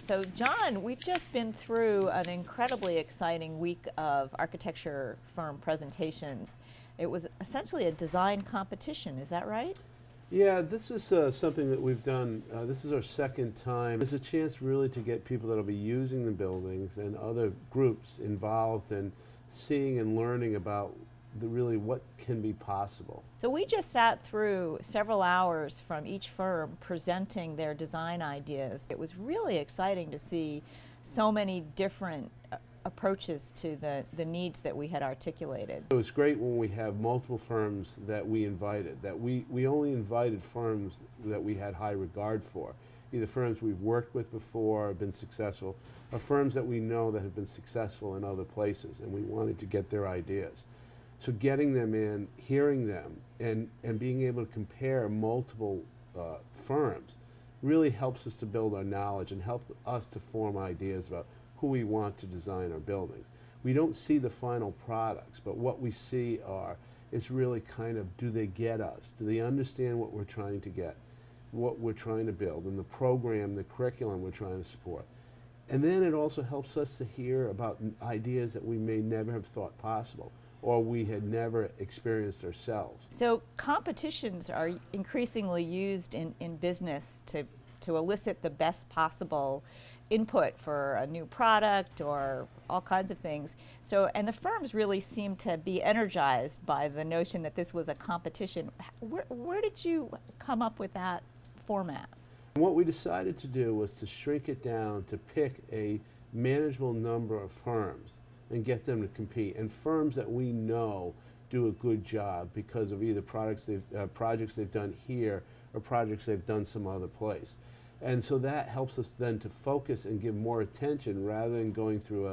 So John, we've just been through an incredibly exciting week of architecture firm presentations. It was essentially a design competition, is that right? Yeah, this is something that we've done. This is our second time. It's a chance really to get people that will be using the buildings and other groups involved in seeing and learning about really what can be possible. So we just sat through several hours from each firm presenting their design ideas. It was really exciting to see so many different approaches to the needs that we had articulated. It was great when we have multiple firms that we invited, that we only invited firms that we had high regard for, either firms we've worked with before, been successful, or firms that we know that have been successful in other places, and we wanted to get their ideas. So getting them in, hearing them, and being able to compare multiple firms really helps us to build our knowledge and help us to form ideas about who we want to design our buildings. We don't see the final products, but what we see is really kind of, do they get us? Do they understand what we're trying to get, what we're trying to build, and the program, the curriculum we're trying to support? And then it also helps us to hear about ideas that we may never have thought possible, or we had never experienced ourselves. So competitions are increasingly used in business to elicit the best possible input for a new product or all kinds of things. So, and the firms really seem to be energized by the notion that this was a competition. Where did you come up with that format? What we decided to do was to shrink it down to pick a manageable number of firms and get them to compete, and firms that we know do a good job because of either projects they've done here or projects they've done some other place. And so that helps us then to focus and give more attention rather than going through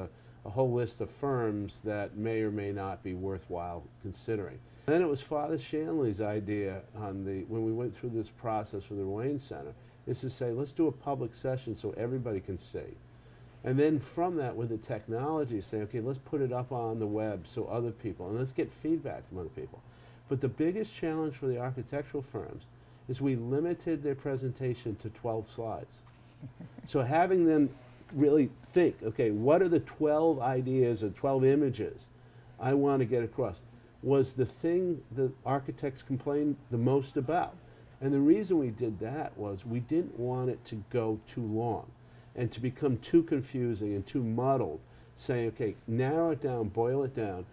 a whole list of firms that may or may not be worthwhile considering. Then it was Father Shanley's idea when we went through this process for the Wayne Center, is to say, let's do a public session so everybody can see. And then from that, with the technology, say, okay, let's put it up on the web so other people, and let's get feedback from other people. But the biggest challenge for the architectural firms is we limited their presentation to 12 slides. So having them really think, okay, what are the 12 ideas or 12 images I want to get across, was the thing that architects complained the most about. And the reason we did that was we didn't want it to go too long and to become too confusing and too muddled, saying, okay, narrow it down, boil it down.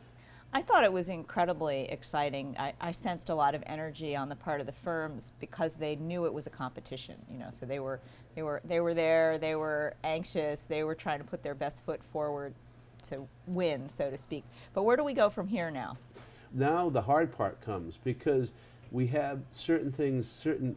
I thought it was incredibly exciting. I sensed a lot of energy on the part of the firms because they knew it was a competition, you know, so they were there, they were anxious, they were trying to put their best foot forward to win, so to speak. But where do we go from here now? Now the hard part comes, because we have certain things, certain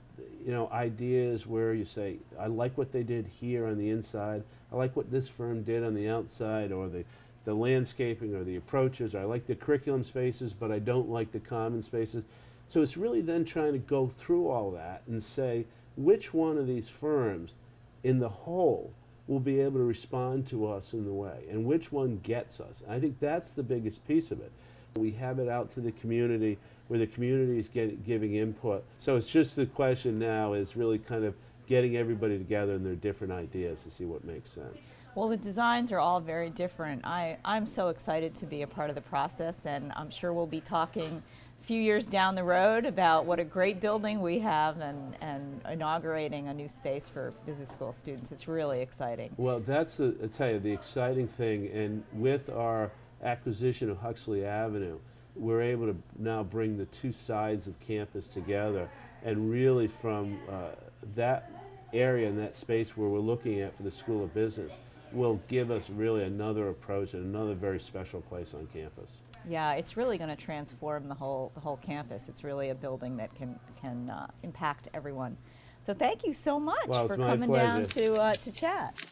ideas where you say, I like what they did here on the inside, I like what this firm did on the outside, or the landscaping or the approaches, or I like the curriculum spaces, but I don't like the common spaces. So it's really then trying to go through all that and say, which one of these firms in the whole will be able to respond to us in the way, and which one gets us. And I think that's the biggest piece of it. We have it out to the community where the community is giving input. So it's just the question now is really kind of getting everybody together and their different ideas to see what makes sense. Well, the designs are all very different. I'm so excited to be a part of the process, and I'm sure we'll be talking a few years down the road about what a great building we have and inaugurating a new space for business school students. It's really exciting. Well, that's, I tell you, the exciting thing, and with our acquisition of Huxley Avenue, we're able to now bring the two sides of campus together, and really from that area and that space where we're looking at for the School of Business will give us really another approach and another very special place on campus. Yeah, it's really going to transform the whole campus. It's really a building that can impact everyone. So thank you so much for coming down to chat.